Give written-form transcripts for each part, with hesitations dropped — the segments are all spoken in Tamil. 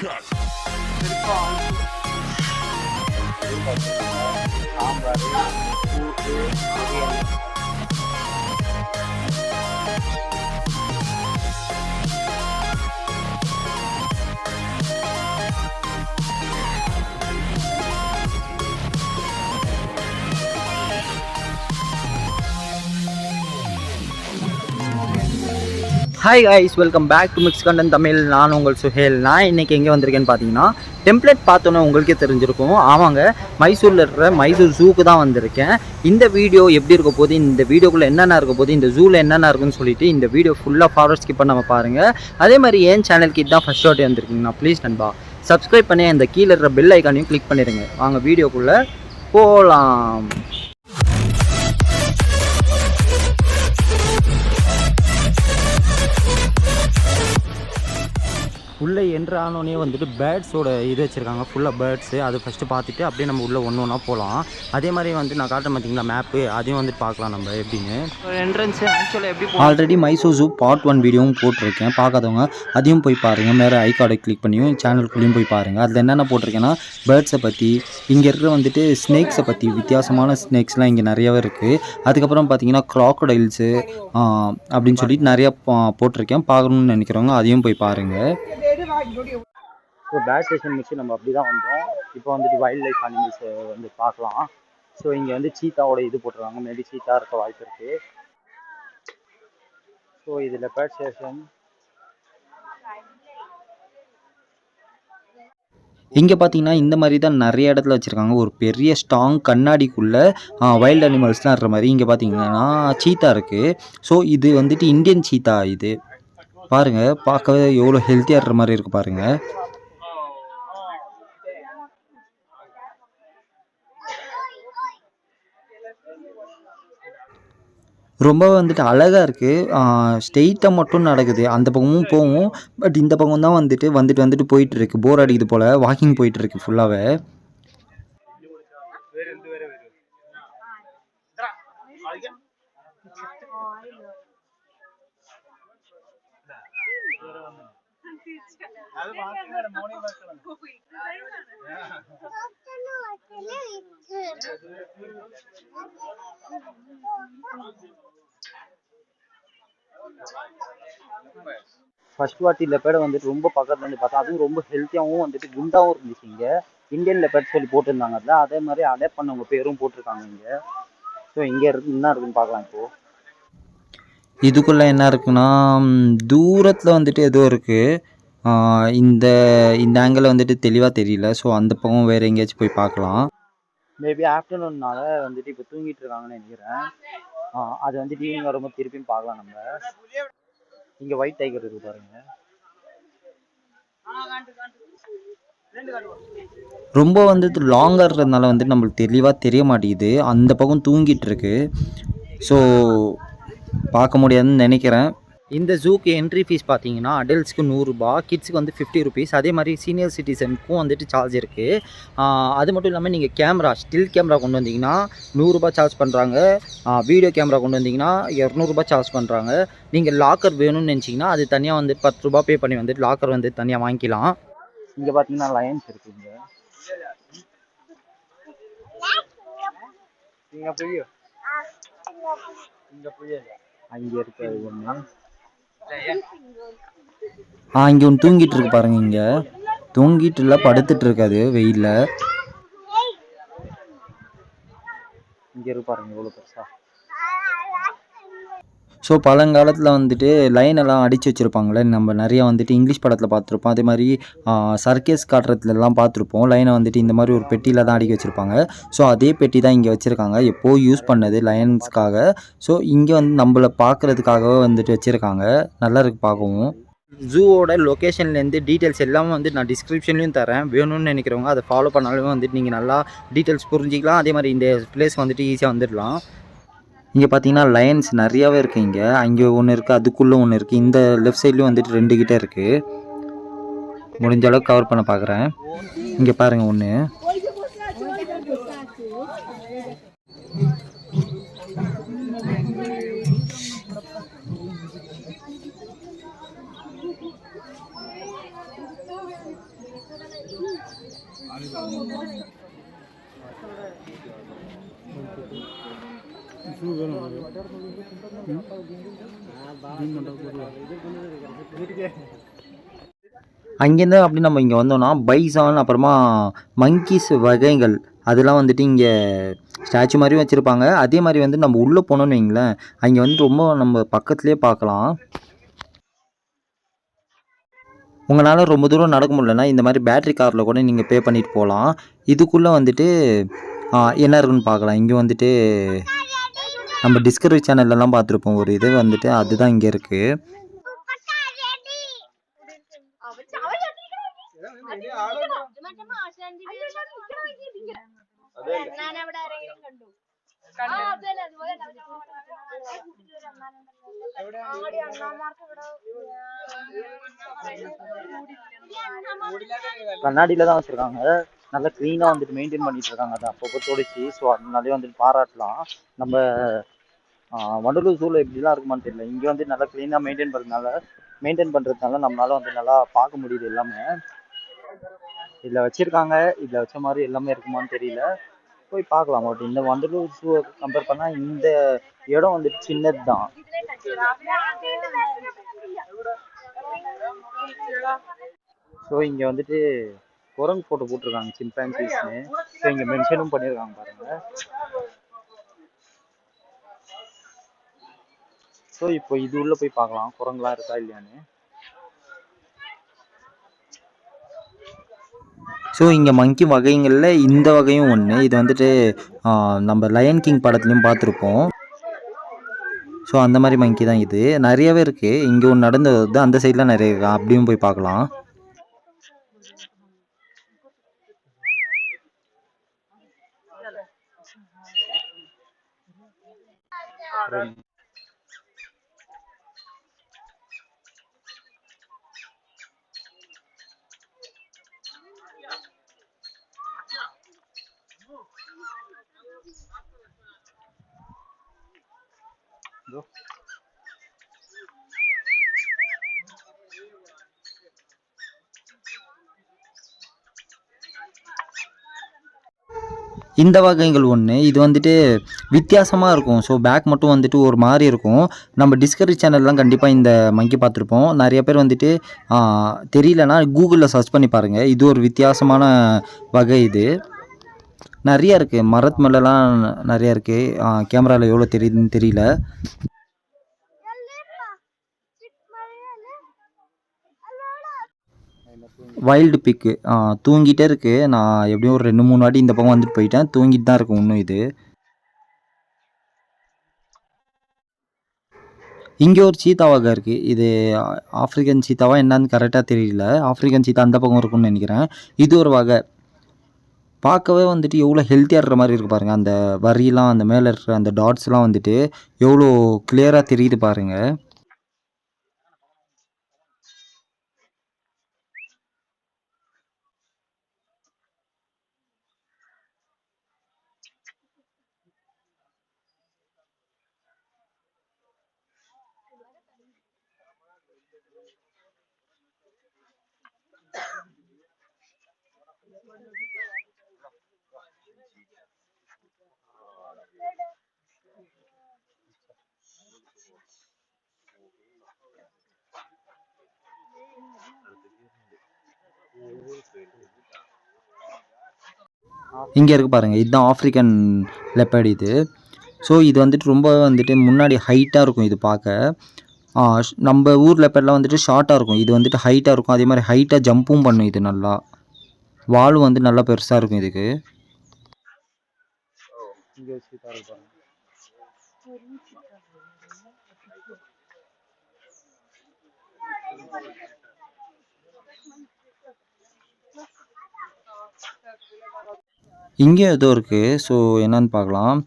சாம்பார், கூட்டு, பொரியல். Hi guys, welcome back to mix content Tamil. நான் உங்கள் சுஹேல். நான் இன்றைக்கி எங்கே வந்திருக்கேன்னு பார்த்தீங்கன்னா, டெம்ப்ளேட் பார்த்தோன்னே உங்களுக்கே தெரிஞ்சிருக்கும். ஆமாங்க, மைசூரில் இருக்கிற மைசூர் ஜூக்கு தான் வந்திருக்கேன். இந்த வீடியோ எப்படி இருக்க போது, இந்த வீடியோக்குள்ளே என்னென்ன இருக்க போது, இந்த ஜூவில் என்னென்ன இருக்குன்னு சொல்லிட்டு இந்த வீடியோ ஃபுல்லாக ஃபார்வர்ட் ஸ்கிப் பண்ணாமல் பாருங்கள். அதே மாதிரி என் சேனலுக்கு இதுதான் ஃபஸ்ட் ஷாட் வந்திருக்கீங்கன்னா ப்ளீஸ் நண்பா சப்ஸ்கிரைப் பண்ணி அந்த கீழே இருக்கிற பெல் ஐக்கானையும் கிளிக் பண்ணிடுங்க. வாங்க வீடியோக்குள்ளே போகலாம். உள்ளே என்ட்ரு ஆனோடனே வந்துட்டு பேர்ட்ஸோட இது வச்சுருக்காங்க, ஃபுல்லாக பேர்ட்ஸு. அது ஃபஸ்ட்டு பார்த்துட்டு அப்படியே நம்ம உள்ளே ஒன்று ஒன்றா போகலாம். அதே மாதிரி வந்து நான் காட்டுறேன் பார்த்தீங்களா மேப்பு, அதையும் வந்துட்டு பார்க்கலாம் நம்ம எப்படின்னு. என்ட்ரன்ஸு ஆக்சுவலாக எப்படி ஆல்ரெடி மைசூர் ஜூ பார்ட் 1 வீடியோவும் போட்டிருக்கேன். பார்க்காதவங்க அதையும் போய் பாருங்கள். மேலே ஐ கார்டை கிளிக் பண்ணியும் சேனலுக்குள்ளேயும் போய் பாருங்கள். அதில் என்னென்ன போட்டிருக்கேன்னா பேர்ட்ஸை பற்றி, இங்கே இருக்கிற வந்துட்டு ஸ்னேக்ஸை பற்றி, வித்தியாசமான ஸ்னேக்ஸ்லாம் இங்கே நிறையாவே இருக்குது. அதுக்கப்புறம் பார்த்தீங்கன்னா க்ராக்கடைல்ஸு அப்படின்னு சொல்லிட்டு நிறையா போட்டிருக்கேன். பார்க்கணுன்னு நினைக்கிறவங்க அதையும் போய் பாருங்கள். ஸோ பேட் ஸ்டேஷன் முடிச்சு நம்ம அப்படி தான் வந்தோம். இப்போ வந்துட்டு வைல்ட் லைஃப் அனிமல்ஸ் வந்து பார்க்கலாம். ஸோ இங்கே வந்து சீத்தாவோட இது போட்டுருவாங்க. மேபி சீத்தா இருக்க வாய்ப்பு இருக்குது. ஸோ இதில் பேட் ஸ்டேஷன் இங்கே பார்த்தீங்கன்னா இந்த மாதிரி தான் நிறைய இடத்துல வச்சுருக்காங்க. ஒரு பெரிய ஸ்ட்ராங் கண்ணாடிக்குள்ளே வைல்டு அனிமல்ஸ்லாம் இருக்கிற மாதிரி. இங்கே பார்த்தீங்கன்னா சீத்தா இருக்குது. ஸோ இது வந்துட்டு இந்தியன் சீத்தா. இது பாருங்கள், பார்க்கவே எவ்வளோ ஹெல்த்தியாக இருக்கிற மாதிரி இருக்குது பாருங்கள். ரொம்ப வந்துட்டு அழகாக இருக்குது. ஸ்ட்ரெயிட்டாக மட்டும் நடக்குது, அந்த பக்கமும் போகும். பட் இந்த பக்கம் தான் வந்துட்டு போயிட்டுருக்கு. போர் அடிக்குது போல், வாக்கிங் போயிட்டுருக்கு ஃபுல்லாகவே. ஃபர்ஸ்ட் வாட்டி லெப்பர்டை வந்துட்டு ரொம்ப பக்கத்துல இருந்து பார்த்தா, அதுவும் ரொம்ப ஹெல்த்தியாகவும் வந்துட்டு குண்டாகவும் இருந்துச்சு. இங்கே இந்தியன் லெப்பர்ட் சொல்லி போட்டிருந்தாங்க அதில். அதே மாதிரி அடாப்ட் பண்ணவங்க பேரும் போட்டிருக்காங்க இங்கே. ஸோ இங்கே என்ன இருக்குன்னு பார்க்கலாம். இப்போது இதுக்குள்ளே என்ன இருக்குன்னா, தூரத்தில் வந்துட்டு ஏதோ இருக்குது. இந்த ஆங்கிள் வந்துட்டு தெளிவாக தெரியல. ஸோ அந்த பக்கம் வேறு எங்கேயாச்சும் போய் பார்க்கலாம். மேபி ஆஃப்டர்நூன்னால வந்துட்டு இப்போ தூங்கிட்டு இருக்காங்கன்னு நினைக்கிறேன். அது வந்துட்டு ஈவினிங் வரும்போது திருப்பியும் பார்க்கலாம் நம்ம. இங்கே ஒயிட் டைகர் இருக்கு பாருங்க. ரொம்ப வந்துட்டு லாங்காக இருக்கிறதுனால வந்துட்டு நம்மளுக்கு தெளிவாக தெரிய மாட்டேங்குது. அந்த பக்கம் தூங்கிட்டு இருக்கு. ஸோ பார்க்க முடியாதுன்னு நினைக்கிறேன். இந்த ஜூக்கு என்ட்ரி ஃபீஸ் பார்த்தீங்கன்னா அடல்ட்ஸ்க்கு 100 ரூபா, கிட்ஸுக்கு வந்து 50 ருபீஸ். அதே மாதிரி சீனியர் சிட்டிசனுக்கும் வந்துட்டு சார்ஜ் இருக்குது. அது மட்டும் இல்லாமல் நீங்கள் கேமரா, ஸ்டில் கேமரா கொண்டு வந்தீங்கன்னா 100 ரூபா சார்ஜ் பண்ணுறாங்க. வீடியோ கேமரா கொண்டு வந்தீங்கன்னா 200 ரூபா சார்ஜ் பண்ணுறாங்க. நீங்கள் லாக்கர் வேணும்னு நினச்சிங்கன்னா அது தனியாக வந்து 10 ரூபா பே பண்ணி வந்துட்டு லாக்கர் வந்து தனியாக வாங்கிக்கலாம். இங்கே பார்த்தீங்கன்னா லயன்ஸ் இருக்குங்க. அங்கே இருக்காது ஒன்று. இங்கே ஒன்று தூங்கிட்டு இருக்கு பாருங்க. இங்கே தூங்கிட்டு இல்லை, படுத்துட்டு இருக்காது வெயிலில். இங்கே இருக்கு பாருங்க எவ்வளோ பெருசா. ஸோ பழங்காலத்தில் வந்துட்டு லைனெல்லாம் அடித்து வச்சுருப்பாங்களே, நம்ம நிறையா வந்துட்டு இங்கிலீஷ் படத்தில் பார்த்துருப்போம். அதே மாதிரி சர்க்கஸ் காட்டுறதுலலாம் பார்த்துருப்போம். லைனை வந்துட்டு இந்த மாதிரி ஒரு பெட்டியில் தான் அடிக்க வச்சுருப்பாங்க. ஸோ அதே பெட்டி தான் இங்கே வச்சுருக்காங்க, எப்போது யூஸ் பண்ணது லயன்ஸ்க்காக. ஸோ இங்கே வந்து நம்மளை பார்க்குறதுக்காகவே வந்துட்டு வச்சுருக்காங்க. நல்லா இருக்குது பார்க்கவும். ஜூவோட லொக்கேஷன்லேருந்து டீட்டெயில்ஸ் எல்லாமே வந்து நான் டிஸ்கிரிப்ஷன்லையும் தரேன். வேணும்னு நினைக்கிறவங்க அதை ஃபாலோ பண்ணாலுமே வந்துட்டு நீங்கள் நல்லா டீட்டெயில்ஸ் புரிஞ்சிக்கலாம். அதே மாதிரி இந்த பிளேஸ் வந்துட்டு ஈஸியாக வந்துடலாம். இங்கே பார்த்தீங்கன்னா லைன்ஸ் நிறையாவே இருக்குது. இங்கே அங்கே ஒன்று இருக்குது, அதுக்குள்ளே ஒன்று இருக்குது. இந்த லெஃப்ட் சைட்லேயும் வந்துட்டு 2 கிட்டே இருக்குது. முடிஞ்ச அளவுக்கு கவர் பண்ண பார்க்குறேன். இங்கே பாருங்கள் ஒன்று. அங்கேருந்து அப்படி நம்ம இங்கே வந்தோம்னா பைசான் அப்புறமா மங்கீஸ் வகைகள் அதெல்லாம் வந்துட்டு இங்கே ஸ்டாச்சு மாதிரியும் வச்சுருப்பாங்க. அதே மாதிரி வந்து நம்ம உள்ளே போனோம்னு வைங்களேன், அங்கே வந்து ரொம்ப நம்ம பக்கத்துலேயே பார்க்கலாம். உங்களால் ரொம்ப தூரம் நடக்க முடியலன்னா இந்த மாதிரி பேட்ரி காரில் கூட நீங்கள் பே பண்ணிட்டு போகலாம். இதுக்குள்ளே வந்துட்டு என்ன இருக்குன்னு பார்க்கலாம். இங்கே வந்துட்டு நம்ம டிஸ்கவரி சேனல்லலாம் பார்த்துருப்போம் ஒரு இது வந்துட்டு, அதுதான் இங்கே இருக்குது. கண்ணாடியில தான் வச்சிருக்காங்க. நல்லா க்ளீனாக வந்துட்டு மெயின்டைன் பண்ணிட்டு இருக்காங்க. அதை அப்பப்போ தொடச்சி. ஸோ அதனாலே வந்துட்டு பாராட்டலாம். நம்ம வண்டலூர் ஜூவில் எப்படிலாம் இருக்குமான்னு தெரியல. இங்கே வந்து நல்லா க்ளீனாக மெயின்டைன் பண்ணுறதுனால நம்மளால வந்து நல்லா பார்க்க முடியுது எல்லாமே. இதில் வச்சுருக்காங்க, இதில் வச்ச மாதிரி எல்லாமே இருக்குமான்னு தெரியல. போய் பார்க்கலாம். பட் இந்த வண்டலூர் ஜூவை கம்பேர் பண்ணால் இந்த இடம் வந்துட்டு சின்னது தான். ஸோ இங்கே வந்துட்டு குரங்கு ஃபோட்டோ போட்டிருக்காங்க, சிம்பான்சிஸ்னு. ஸோ இங்கே மென்ஷனும் பண்ணியிருக்காங்க பாருங்க. ஸோ இப்போ இது உள்ள போய் பார்க்கலாம் குரங்குலாம் இருக்கா இல்லையான்னு. ஸோ இங்கே மங்கி வகைங்களில் இந்த வகையும் ஒன்று. இது வந்துட்டு நம்ம லயன் கிங் படத்துலையும் பார்த்துருப்போம். ஸோ அந்த மாதிரி மங்கி தான் இது. நிறையவே இருக்குது. இங்கே ஒன்று நடந்தது, அந்த சைட்லாம் நிறைய இருக்கா, அப்படியும் போய் பார்க்கலாம். இந்த வகைகள் ஒன்று. இது வந்துட்டு வித்தியாசமாக இருக்கும். ஸோ பேக் மட்டும் வந்துட்டு ஒரு மாதிரி இருக்கும். நம்ம டிஸ்கவரி சேனல்லாம் கண்டிப்பாக இந்த மங்கி பார்த்துருப்போம். நிறைய பேர் வந்துட்டு தெரியலனா கூகுளில் சர்ச் பண்ணி பாருங்கள். இது ஒரு வித்தியாசமான வகை. இது நிறையா இருக்குது. மரத்து மேலெலாம் நிறையா இருக்குது. கேமராவில் எவ்வளோ தெரியுதுன்னு தெரியல. வைல்டு பிக்கு தூங்கிட்டே இருக்குது. நான் எப்படியும் ஒரு 2-3 வாட்டி இந்த பக்கம் வந்துட்டு போயிட்டேன். தூங்கிட்டு தான் இருக்கும் இன்னும் இது. இங்கே ஒரு சீத்தா வகை இருக்குது. இது ஆஃப்ரிக்கன் சீத்தாவா என்னன்னு கரெக்டாக தெரியல. ஆஃப்ரிக்கன் சீத்தா அந்த பக்கம் இருக்கும்னு நினைக்கிறேன். இது ஒரு வகை. பார்க்கவே வந்துட்டு எவ்வளோ ஹெல்த்தியாக இருக்கிற மாதிரி இருக்குது பாருங்கள். அந்த வரியெலாம், அந்த மேலே இருக்கிற அந்த டாட்ஸ்லாம் வந்துட்டு எவ்வளோ கிளியராக தெரியுது பாருங்கள். இங்கே இருக்குது பாருங்கள். இதுதான் ஆஃப்ரிக்கன் லெப்பர்ட் இது. ஸோ இது வந்துட்டு ரொம்ப வந்துட்டு முன்னாடி ஹைட்டாக இருக்கும். இது பார்க்க நம்ம ஊர் லெப்பர்ட்லாம் வந்துட்டு ஷார்ட்டாக இருக்கும். இது வந்துட்டு ஹைட்டாக இருக்கும். அதே மாதிரி ஹைட்டாக ஜம்ப்பும் பண்ணும். இது நல்லா வாலும் வந்து நல்லா பெருசாக இருக்கும் இதுக்கு. இங்கே ஏதோ இருக்குது. ஸோ என்னன்னு பார்க்கலாம்.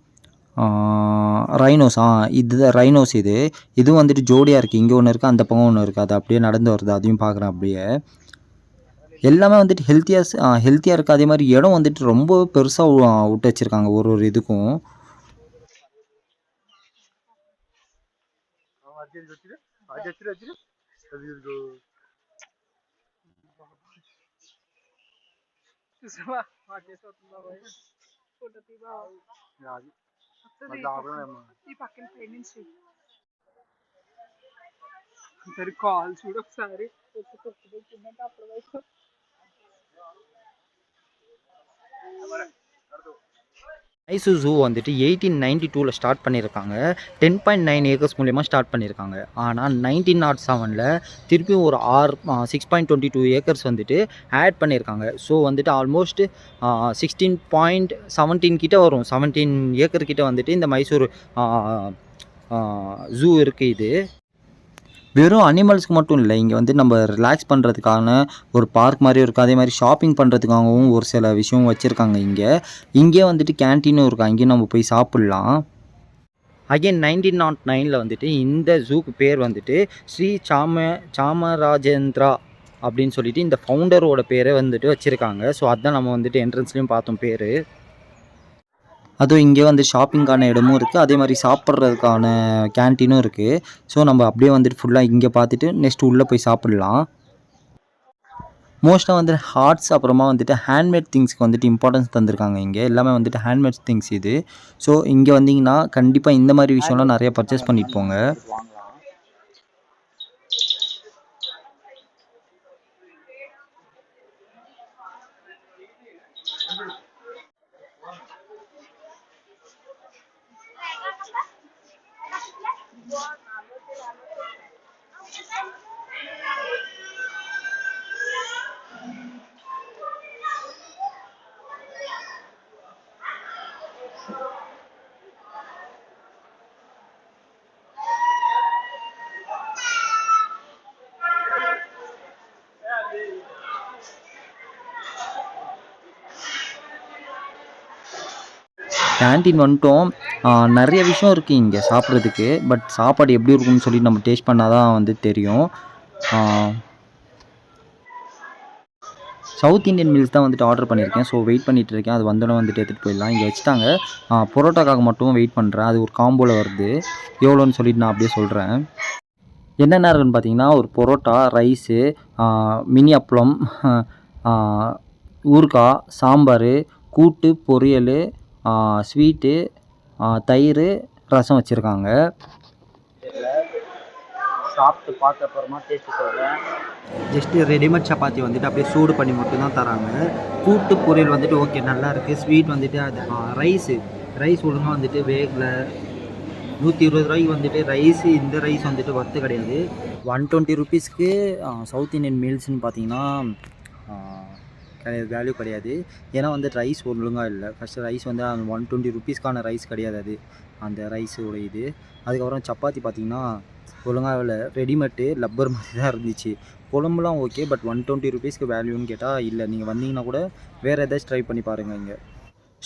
ரைனோஸ். இதுதான் ரைனோஸ். இதுவும் வந்துட்டு ஜோடியாக இருக்குது. இங்கே ஒன்று இருக்குது, அந்த பக்கம் ஒன்று இருக்குது. அது அப்படியே நடந்து வருது, அதையும் பார்க்குறேன். அப்படியே எல்லாமே வந்துட்டு ஹெல்த்தியாக இருக்குது. அதே மாதிரி இடம் வந்துட்டு ரொம்ப பெருசாக விட்டு வச்சுருக்காங்க ஒரு இதுக்கும். ఈ పక్కన ట్రైనింగ్ సరే కాల్ చూడు ఒకసారి అప్పుడు వైపు மைசூர் ஜூ வந்துட்டு 1892 ஸ்டார்ட் பண்ணியிருக்காங்க. 10.9 ஏக்கர்ஸ் மூலயமா ஸ்டார்ட் பண்ணியிருக்காங்க. ஆனால் 1907 திருப்பியும் ஒரு 6.22 ஏக்கர்ஸ் வந்துட்டு ஆட் பண்ணியிருக்காங்க. ஸோ வந்துட்டு ஆல்மோஸ்ட் 16.17 கிட்ட வரும். 17 ஏக்கர் கிட்ட வந்துட்டு இந்த மைசூர் ஜூ இருக்குது. இது வெறும் அனிமல்ஸ்க்கு மட்டும் இல்லை, இங்கே வந்து நம்ம ரிலாக்ஸ் பண்ணுறதுக்கான ஒரு பார்க் மாதிரி இருக்குது. அதே மாதிரி ஷாப்பிங் பண்ணுறதுக்காகவும் ஒரு சில விஷயம் வச்சுருக்காங்க. இங்கே வந்துட்டு கேன்டீனும் இருக்குது, அங்கேயும் நம்ம போய் சாப்பிட்லாம். அகைன் 1909 வந்துட்டு இந்த ஜூக்கு பேர் வந்துட்டு ஸ்ரீ சாமராஜேந்திரா அப்படின்னு சொல்லிட்டு இந்த ஃபவுண்டரோட பேரை வந்துட்டு வச்சுருக்காங்க. ஸோ அதுதான் நம்ம வந்துட்டு என்ட்ரன்ஸ்லேயும் பார்த்தோம் பேர். அதுவும் இங்கே வந்து ஷாப்பிங்கான இடமும் இருக்குது, அதே மாதிரி சாப்பிட்றதுக்கான கேன்டீனும் இருக்குது. ஸோ நம்ம அப்படியே வந்துட்டு ஃபுல்லாக இங்கே பார்த்துட்டு நெக்ஸ்ட் உள்ளே போய் சாப்பிட்லாம். மோஸ்ட்டாக வந்து ஹார்ட்ஸ் அப்புறமா வந்துட்டு ஹேண்ட்மேட் திங்ஸ்க்கு வந்துட்டு இம்பார்ட்டன்ஸ் தந்திருக்காங்க. இங்கே எல்லாமே வந்துட்டு ஹேண்ட்மேட் திங்ஸ் இது. ஸோ இங்கே வந்தீங்கன்னா கண்டிப்பாக இந்த மாதிரி விஷயம்லாம் நிறைய பர்ச்சேஸ் பண்ணிட்டு போங்க. கேன்டீன் வந்துட்டோம். நிறைய விஷயம் இருக்குது இங்கே சாப்பிட்றதுக்கு. பட் சாப்பாடு எப்படி இருக்கும்னு சொல்லி நம்ம டேஸ்ட் பண்ணால் தான் வந்து தெரியும். சவுத் இந்தியன் மீல்ஸ் தான் வந்துட்டு ஆர்டர் பண்ணியிருக்கேன். ஸோ வெயிட் பண்ணிகிட்டு இருக்கேன், அது வந்தோடனே வந்துட்டு எடுத்துகிட்டு போயிடலாம். இங்கே வச்சுட்டாங்க. பரோட்டாக்காக மட்டும் வெயிட் பண்ணுறேன். அது ஒரு காம்போவில் வருது, எவ்வளோன்னு சொல்லிட்டு நான் அப்படியே சொல்கிறேன். என்னென்ன இருக்குன்னு பார்த்தீங்கன்னா, ஒரு பரோட்டா, ரைஸு, மினி அப்பளம், ஊறுகாய், சாம்பார், கூட்டு, பொரியல், ஸ்வீட்டு, தயிர், ரசம் வச்சுருக்காங்க. சாப்பிட்டு பார்த்த அப்புறமா டேஸ்ட்டு சொல்கிறேன். ஜஸ்ட்டு ரெடிமேட் சப்பாத்தி வந்துட்டு அப்படியே சூடு பண்ணி மட்டும்தான் தராங்க. கூட்டு பொரியல் வந்துட்டு ஓகே நல்லா இருக்குது. ஸ்வீட் வந்துட்டு அது ரைஸ் ஒழுங்காக வந்துட்டு வேகலை. 120 ரூபாய்க்கு வந்துட்டு ரைஸு, இந்த ரைஸ் வந்துட்டு ஒர்த்து கிடையாது. 120 ருபீஸ்க்கு சவுத் இந்தியன் மீல்ஸ்னு பார்த்தீங்கன்னா கிடையாது, வேல்யூ கிடையாது. ஏன்னா வந்து ரைஸ் ஒழுங்காக இல்லை. ஃபஸ்ட்டு ரைஸ் வந்து அந்த 120 ருபீஸ்க்கான ரைஸ் கிடையாது அது, அந்த ரைஸோட இது. அதுக்கப்புறம் சப்பாத்தி பார்த்திங்கன்னா ஒழுங்காக இல்லை, ரெடிமேட்டு லப்பர் மாதிரி தான் இருந்துச்சு. குழம்புலாம் ஓகே, பட் 120 ருபீஸ்க்கு வேல்யூன்னு கேட்டால் இல்லை. நீங்கள் வந்தீங்கன்னா கூட வேறு ஏதாச்சும் ட்ரை பண்ணி பாருங்கள் இங்கே.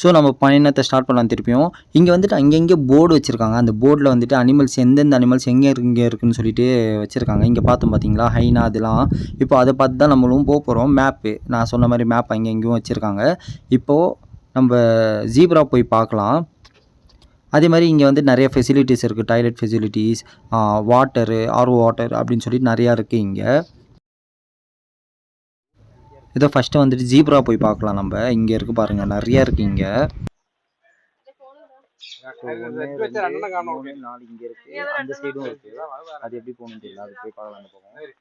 ஸோ நம்ம பயணத்தை ஸ்டார்ட் பண்ணலாம் திருப்பியும். இங்கே வந்துட்டு அங்கங்கே போர்டு வச்சுருக்காங்க. அந்த போர்டில் வந்துட்டு அனிமல்ஸ், எந்தெந்த அனிமல்ஸ் எங்கே இருக்குன்னு சொல்லிட்டு வச்சுருக்காங்க. இங்கே பார்த்தோம் பார்த்தீங்களா, ஹைனா அதெல்லாம். இப்போ அதை பார்த்து தான் நம்மளும் போக போகிறோம். மேப்பு, நான் சொன்ன மாதிரி மேப் அங்கே எங்கேயும் வச்சுருக்காங்க. இப்போது நம்ம ஜீப்ரா போய் பார்க்கலாம். அதே மாதிரி இங்கே வந்து நிறைய ஃபெசிலிட்டிஸ் இருக்குது. Toilet facilities, water, RO water அப்படின்னு சொல்லிட்டு நிறையா இருக்குது இங்கே. இதை ஃபஸ்ட்டு வந்துட்டு ஜீப்ரா போய் பார்க்கலாம் நம்ம. இங்கே இருக்குது பாருங்கள், நிறையா இருக்குது இங்கே. 4 இங்கே இருக்குது, அந்த சைடும் இருக்குது. அது எப்படி போகணும்னு தெரியல, அது போய் பார்க்கலாம். அந்த போகும்.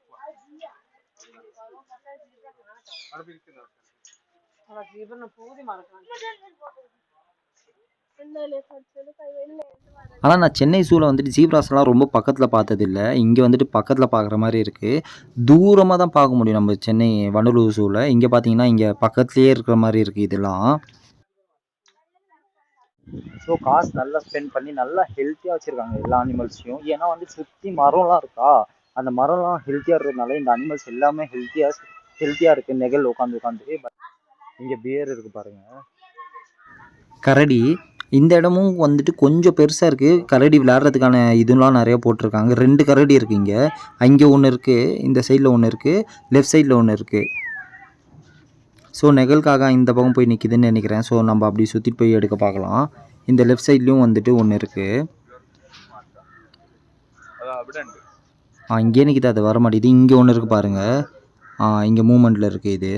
ஆனால் நான் சென்னை ஜூவில் வந்துட்டு ஜீப்ராஸ்லாம் ரொம்ப பக்கத்தில் பார்த்ததில்லை. இங்கே வந்துட்டு பக்கத்தில் பார்க்குற மாதிரி இருக்குது. தூரமாக தான் பார்க்க முடியும் நம்ம சென்னை வண்டலூர் ஜூவில். இங்கே பார்த்தீங்கன்னா இங்கே பக்கத்துலேயே இருக்கிற மாதிரி இருக்குது இதெல்லாம். ஸோ காசு நல்லா ஸ்பெண்ட் பண்ணி நல்லா ஹெல்த்தியாக வச்சுருக்காங்க எல்லா அனிமல்ஸையும். ஏன்னா வந்து சுற்றி மரம்லாம் இருக்கா, அந்த மரம்லாம் ஹெல்த்தியாக இருக்கிறதுனால இந்த அனிமல்ஸ் எல்லாமே ஹெல்த்தியாக இருக்குது. நெகல் உட்காந்து இங்கே பியர் இருக்குது பாருங்கள், கரடி. இந்த இடமும் வந்துட்டு கொஞ்சம் பெருசாக இருக்குது. கரடி விளையாடுறதுக்கான இதெல்லாம் நிறைய போட்டிருக்காங்க. 2 கரடி இருக்குது இங்கே. அங்கே ஒன்று இருக்குது, இந்த சைடில் ஒன்று இருக்குது, லெஃப்ட் சைடில் ஒன்று இருக்குது. ஸோ நெகலுக்காக இந்த பக்கம் போய் நிற்கிதுன்னு நினைக்கிறேன். ஸோ நம்ம அப்படி சுற்றிட்டு போய் எடுக்க பார்க்கலாம். இந்த லெஃப்ட் சைட்லேயும் வந்துட்டு ஒன்று இருக்குது. இங்கே நிற்கிது, அது வர மாட்டேது. இங்கே ஒன்று இருக்குது பாருங்கள், இங்கே மூமெண்ட்டில் இருக்குது இது.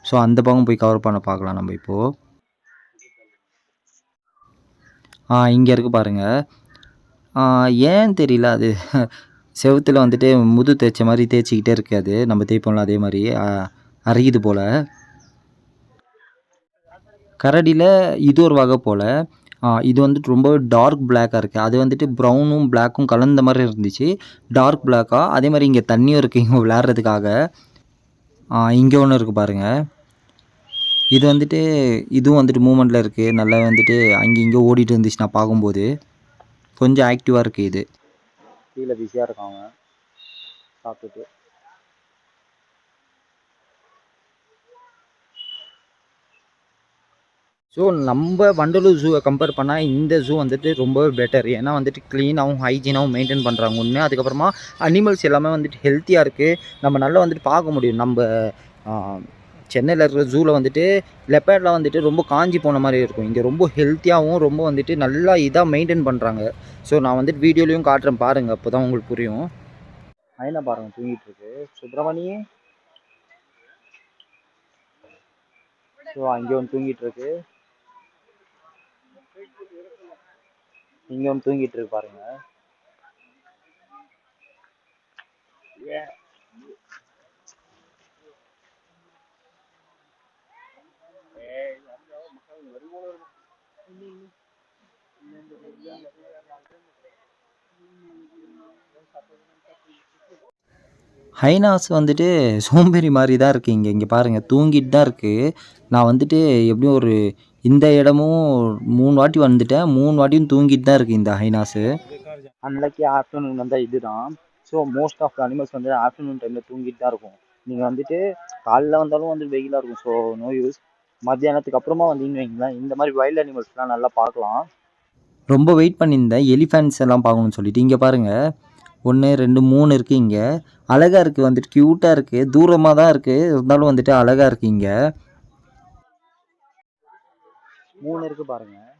ஸோ அந்த பக்கம் போய் கவர் பண்ண பார்க்கலாம் நம்ம இப்போது. இங்கே இருக்குது பாருங்கள். ஏன்னு தெரியல அது செவுத்துல வந்துட்டு முது தேய்ச்ச மாதிரி தேய்ச்சிக்கிட்டே இருக்காது. நம்ம தேய்ப்போம்ல அதே மாதிரி அரியுது போல். கரடியில் இது ஒரு வகை போல். இது வந்துட்டு ரொம்ப டார்க் பிளாக்காக இருக்குது. அது வந்துட்டு ப்ரௌனும் பிளாக்கும் கலந்த மாதிரி இருந்துச்சு, டார்க் பிளாக்காக. அதே மாதிரி இங்கே தண்ணியும் இருக்குது இங்கே விளையாடுறதுக்காக. இங்கே ஒன்று இருக்குது பாருங்கள். இது வந்துட்டு இதுவும் வந்துட்டு மூமெண்ட்டில் இருக்குது. நல்லா வந்துட்டு அங்கே இங்கே ஓடிட்டு இருந்துச்சு நான் பார்க்கும்போது. கொஞ்சம் ஆக்டிவாக இருக்குது இது. கீழே பிஸியாக இருக்காங்க சாப்பிட்டுட்டு. ஸோ நம்ம வண்டலூர் ஜூவை கம்பேர் பண்ணால் இந்த ஜூ வந்துட்டு ரொம்பவே பெட்டர். ஏன்னா வந்துட்டு க்ளீனாகவும் ஹைஜீனாகவும் மெயின்டைன் பண்ணுறாங்க ஒன்று. அதுக்கப்புறமா அனிமல்ஸ் எல்லாமே வந்துட்டு ஹெல்த்தியாக இருக்குது. நம்ம நல்லா வந்துட்டு பார்க்க முடியும். நம்ம சென்னையில் இருக்கிற ஜூவில் வந்துட்டு லெப்பர்ட்லாம் வந்துட்டு ரொம்ப காஞ்சி போன மாதிரி இருக்கும். இங்கே ரொம்ப ஹெல்த்தியாகவும் ரொம்ப வந்துட்டு நல்லா இதாக மெயின்டைன் பண்ணுறாங்க. ஸோ நான் வந்துட்டு வீடியோலையும் காட்டுறேன் பாருங்கள், அப்போ தான் உங்களுக்கு புரியும். ஐனா பாருங்கள் தூங்கிட்டு இருக்கு சுப்பிரமணி. ஸோ அங்கே ஒன்று தூங்கிட்டு இருக்கு, இங்கே ஒன்று தூங்கிட்டு இருக்கு பாருங்க. ஹைனாஸ் வந்துட்டு சோம்பேறி மாதிரி தான் இருக்குது. இங்கே பாருங்கள் தூங்கிட்டு தான் இருக்குது. நான் வந்துட்டு எப்படியும் ஒரு இந்த இடமும் 3 வாட்டி வந்துட்டேன். 3 வாட்டியும் தூங்கிட்டு தான் இருக்குது இந்த ஹைனாஸு. அன்னைக்கு ஆஃப்டர்நூன் வந்தால் இதுதான். So most of the animals வந்து ஆஃப்டர்நூன் டைமில் தூங்கிட்டு தான் இருக்கும். நீங்கள் வந்துட்டு காலைல வந்தாலும் வந்து வெயிலாக இருக்கும், ஸோ நோ யூஸ். மத்தியானத்துக்கு அப்புறமா வந்தீங்கன்னு வைங்களேன், இந்த மாதிரி வைல்ட் அனிமல்ஸ்லாம் நல்லா பார்க்கலாம். ரொம்ப வெயிட் பண்ணியிருந்தேன் எலிஃபென்ட்ஸ் எல்லாம் பார்க்கணும்னு சொல்லிட்டு. இங்கே பாருங்கள் 1 2 3 இருக்குது. இங்கே அழகாக இருக்குது, வந்துட்டு க்யூட்டாக இருக்குது. தூரமாக தான் இருக்குது, இருந்தாலும் வந்துட்டு அழகாக இருக்குது. இங்கே 3 இருக்குது பாருங்கள்.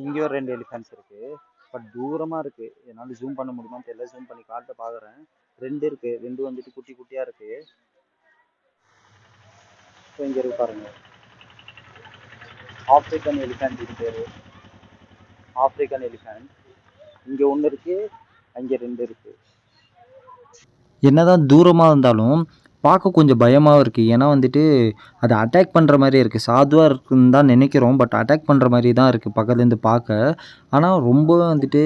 இங்கே ஒரு 2 எலிஃபென்ட்ஸ் இருக்குது, பட் தூரமாக இருக்குது. என்னால் ஜூம் பண்ண முடியுமான்னு தெரியல. ஜூம் பண்ணி காட்ட பார்க்குறேன். 2 இருக்குது, 2 வந்துட்டு குட்டி குட்டியாக இருக்குது. ஸோ இங்கே இருக்கு பாருங்கள், ஆப்ரிக்கன் எலிஃபென்ட். இது பேர் ஆப்ரிக்கன் எலிஃபென்ட். இங்கே 1 இருக்குது, அங்கே 2 இருக்குது. என்னதான் தூரமாக இருந்தாலும் பார்க்க கொஞ்சம் பயமாகவும் இருக்குது. ஏன்னா வந்துட்டு அதை அட்டாக் பண்ணுற மாதிரி இருக்குது. சாதுவாக இருக்குன்னு தான் நினைக்கிறோம், பட் அட்டாக் பண்ணுற மாதிரி தான் இருக்குது பக்கத்துலேருந்து பார்க்க. ஆனால் ரொம்ப வந்துட்டு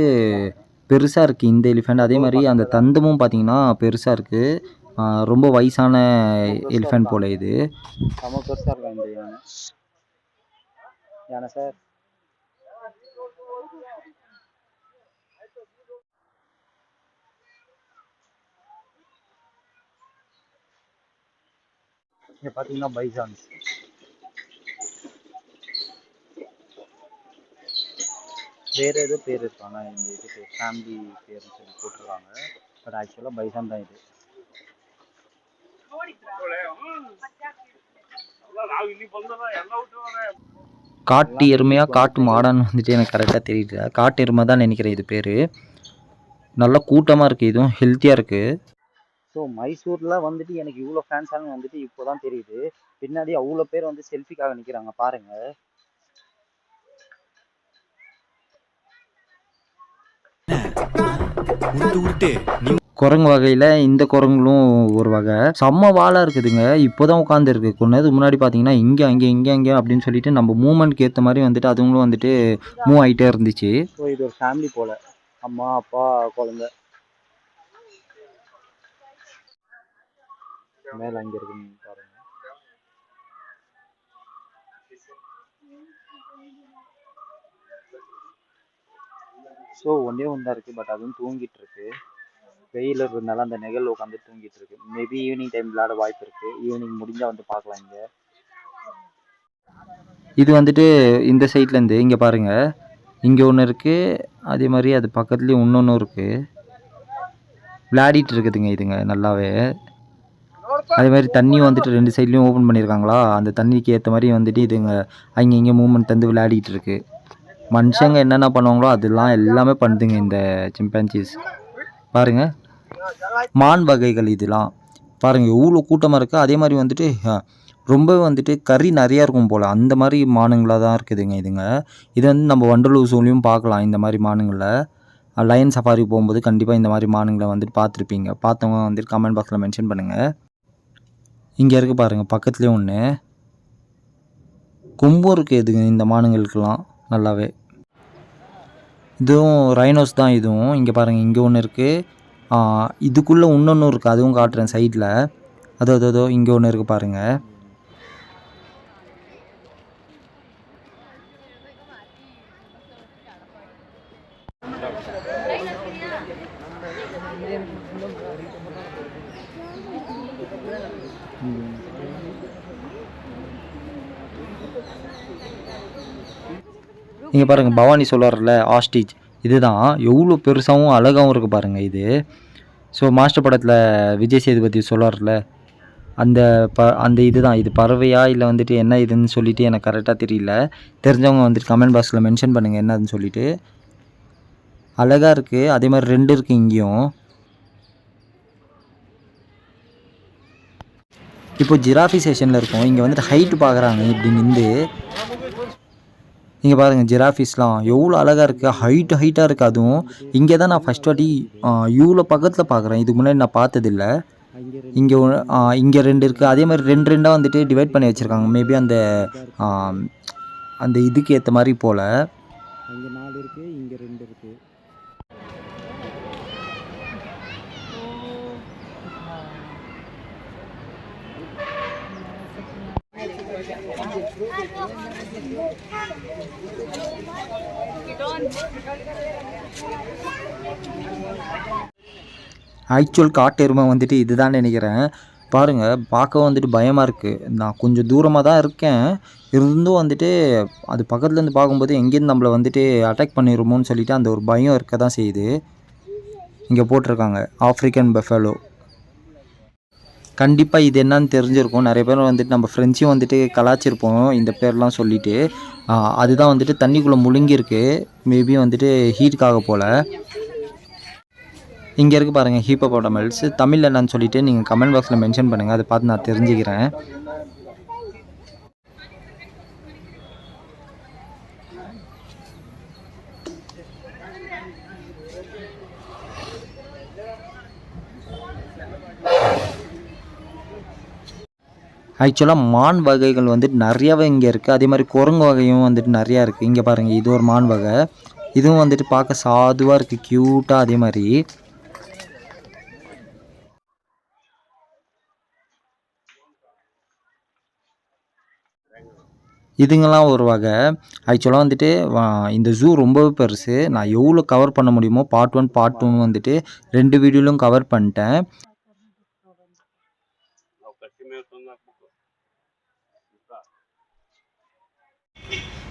பெருசாக இருக்குது இந்த எலிஃபெண்ட். அதே மாதிரி அந்த தந்தமும் பார்த்திங்கன்னா பெருசாக இருக்குது. ரொம்ப வயசான எலிஃபெண்ட் போல் இது. ரொம்ப பெருசாக இருக்கா இந்த யானை. யானை சார் இங்கே பார்த்தீங்கன்னா பைசான்ஸ். வேறு ஏதோ பேர் இருக்காங்க இந்த இதுக்கு, ஃபேமிலி பேர்னு சொல்லி போட்டிருக்காங்க, பட் ஆக்சுவலாக பைசான் தான் இது. காட்டு எருமையாக காட்டு மாடான்னு வந்துட்டு எனக்கு கரெக்டாக தெரியல. காட்டு எருமை தான் நினைக்கிறேன் இது பேர். நல்லா கூட்டமாக இருக்குது, இதுவும் ஹெல்த்தியாக இருக்குது. ஸோ மைசூரில் வந்துட்டு எனக்கு இவ்வளோ ஃபேன்ஸானு வந்துட்டு இப்போ தான் தெரியுது. பின்னாடி அவ்வளோ பேர் வந்து செல்ஃபிக்காக நிற்கிறாங்க பாருங்கள். குரங்கு வகையில் இந்த குரங்குகளும் ஒரு வகை. செம்ம வாழாக இருக்குதுங்க. இப்போ தான் உட்காந்துருக்கு. கொஞ்ச நேரத்துக்கு முன்னாடி பார்த்தீங்கன்னா இங்கே அங்கே அப்படின்னு சொல்லிட்டு நம்ம மூமெண்ட்க்கு ஏற்ற மாதிரி வந்துட்டு அதுங்களும் வந்துட்டு மூவ் ஆகிட்டே இருந்துச்சு. ஸோ இது ஒரு ஃபேமிலி போல், அம்மா அப்பா குழந்தை. மேலே அங்கே இருக்குன்னு பாருங்க. ஸோ ஒன்றே ஒன்று தான் இருக்குது, பட் அதுவும் தூங்கிட்டு இருக்கு. வெயில் இருக்கிறதுனால அந்த நிழல் உட்காந்து தூங்கிட்டு இருக்கு. மேபி ஈவினிங் டைம் விளையாட வாய்ப்பு இருக்குது. ஈவினிங் முடிஞ்சால் வந்து பார்க்கலாம். இங்கே இது வந்துட்டு இந்த சைட்லேருந்து இங்கே பாருங்கள், இங்கே ஒன்று இருக்குது. அதே மாதிரி அது பக்கத்துலேயும் இன்னொன்று இருக்குது, விளையாடிட்டு இருக்குதுங்க இதுங்க நல்லாவே. அதே மாதிரி தண்ணியும் வந்துட்டு 2 சைட்லேயும் ஓப்பன் பண்ணியிருக்காங்களா, அந்த தண்ணிக்கு ஏற்ற மாதிரி வந்துட்டு இதுங்க அங்கே இங்கே மூவ்மெண்ட் தந்து விளையாடிட்டு இருக்கு. மனுஷங்க என்னென்ன பண்ணுவாங்களோ அதெல்லாம் எல்லாமே பண்ணுதுங்க இந்த சிம்பான்சிஸ். பாருங்கள் மான் வகைகள் இதெல்லாம் பாருங்கள் எவ்வளோ கூட்டமாக இருக்குது. அதே மாதிரி வந்துட்டு ரொம்ப வந்துட்டு கறி நிறையா இருக்கும் போல் அந்த மாதிரி மானுங்களாக தான் இருக்குதுங்க இதுங்க. இது வந்து நம்ம வண்டலூர் ஜூலையும் பார்க்கலாம் இந்த மாதிரி மானுங்களை. லயன் சஃபாரி போகும்போது கண்டிப்பாக இந்த மாதிரி மானுங்களை வந்துட்டு பார்த்துருப்பீங்க. பார்த்தவங்க வந்துட்டு கமெண்ட் பாக்ஸில் மென்ஷன் பண்ணுங்கள். இங்கே இருக்குது பாருங்கள், பக்கத்துலேயே ஒன்று கொம்பும் இருக்குது இதுங்க இந்த மானுங்களுக்கெல்லாம் நல்லாவே. இதுவும் ரைனோஸ் தான் இதுவும். இங்கே பாருங்கள், இங்கே ஒன்று இருக்குது. இதுக்குள்ளே இன்னொன்று இருக்குது, அதுவும் காட்டுறேன் சைடில். அதோ இங்கே ஒன்று இருக்குது பாருங்கள். இங்கே பாருங்கள், பவானி சொல்கிறார்ல ஆஸ்டிச், இதுதான். எவ்வளோ பெருசாகவும் அழகாகவும் இருக்குது பாருங்கள் இது. ஸோ மாஸ்டர் படத்தில் விஜய் சேதுபதி சொல்கிறார்ல அந்த இதுதான். இது பறவையா இல்லை வந்துட்டு என்ன இதுன்னு சொல்லிட்டு எனக்கு கரெக்டாக தெரியல. தெரிஞ்சவங்க வந்துட்டு கமெண்ட் பாக்ஸில் மென்ஷன் பண்ணுங்கள் என்னதுன்னு சொல்லிட்டு. அழகாக இருக்குது. அதே மாதிரி 2 இருக்குது இங்கேயும். இப்போ ஜிராஃபி செஷனில் இருக்கும். இங்கே வந்துட்டு ஹைட்டு பார்க்குறாங்க இப்படி நின்று. இங்கே பாருங்கள், ஜிராஃபிஸ்லாம் எவ்வளோ அழகாக இருக்குது. ஹைட்டாக இருக்குது. அதுவும் இங்கே தான் நான் ஃபஸ்ட் வாட்டி இவ்வளோ பக்கத்தில் பார்க்குறேன். இதுக்கு முன்னாடி நான் பார்த்ததில்ல. இங்கே 2 இருக்குது. அதே மாதிரி 2 வந்துட்டு டிவைட் பண்ணி வச்சுருக்காங்க. மேபி அந்த இதுக்கு ஏற்ற மாதிரி போல். அங்கே 4 இருக்குது, இங்கே 2 இருக்குது. ஆக்சுவல் காட்டெருமை வந்துட்டு இதுதான் நினைக்கிறேன். பாருங்கள், பார்க்க வந்துட்டு பயமாக இருக்குது. நான் கொஞ்சம் தூரமாக தான் இருக்கேன், இருந்தும் வந்துட்டு அது பக்கத்துலேருந்து பார்க்கும்போது எங்கேருந்து நம்மளை வந்துட்டு அட்டாக் பண்ணிடுமோன்னு சொல்லிட்டு அந்த ஒரு பயம் இருக்க தான் செய்யுது. இங்கே போட்டிருக்காங்க ஆஃப்ரிக்கன் பஃபலோ. கண்டிப்பாக இது என்னன்னு தெரிஞ்சிருக்கும். நிறைய பேர் வந்துட்டு நம்ம ஃப்ரெண்ட்ஸையும் வந்துட்டு கலாச்சிருப்போம் இந்த பேர்லாம் சொல்லிவிட்டு. அதுதான் வந்துட்டு தண்ணிக்குள்ளே முழுங்கியிருக்கு. மேபி வந்துட்டு ஹீட்டுக்காக போல். இங்கே இருக்குது பாருங்கள் ஹிப்போபோட்டமஸ். தமிழில் என்னன்னு சொல்லிவிட்டு நீங்கள் கமெண்ட் பாக்ஸில் மென்ஷன் பண்ணுங்கள். அதை பார்த்து நான் தெரிஞ்சுக்கிறேன். ஆக்சுவலாக மான் வகைகள் வந்துட்டு நிறையாவே இங்கே இருக்குது. அதே மாதிரி குரங்கு வகையும் வந்துட்டு நிறையா இருக்குது. இங்கே பாருங்கள், இது ஒரு மான் வகை. இதுவும் வந்துட்டு பார்க்க சாதுவாக இருக்குது, க்யூட்டாக. அதே மாதிரி இதுங்கெல்லாம் ஒரு வகை. ஆக்சுவலாக வந்துட்டு இந்த ஜூ ரொம்பவே பெருசு. நான் எவ்வளோ கவர் பண்ண முடியுமோ பார்ட் 1 பார்ட் 2 வந்துட்டு 2 வீடியோலையும் கவர் பண்ணிட்டேன்.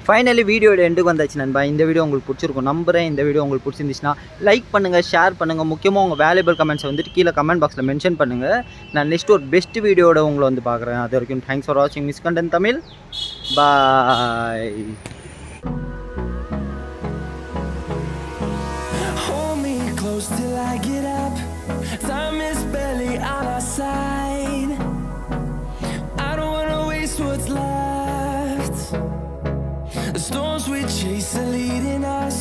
ஃபைனலி வீடியோட எண்டுக்கு வந்தாச்சு நண்பா. இந்த வீடியோ உங்களுக்கு பிடிச்சிருக்கும் நம்புகிறேன். இந்த வீடியோ உங்களுக்கு பிடிச்சிருந்துச்சுன்னா லைக் பண்ணுங்கள், ஷேர் பண்ணுங்கள். முக்கியமாக உங்கள் வேல்யூபிள் கமெண்ட்ஸை வந்துட்டு கீழே கமெண்ட் பாக்ஸில் மென்ஷன் பண்ணுங்கள். நான் நெக்ஸ்ட் ஒரு பெஸ்ட் வீடியோட உங்களை வந்து பார்க்குறேன். அது வரைக்கும் தேங்க்ஸ் ஃபார் வாட்சிங் miss content Tamil. Bye. Till I get up, time is barely on our side. I don't wanna waste what's left. The storms we chase are leading us.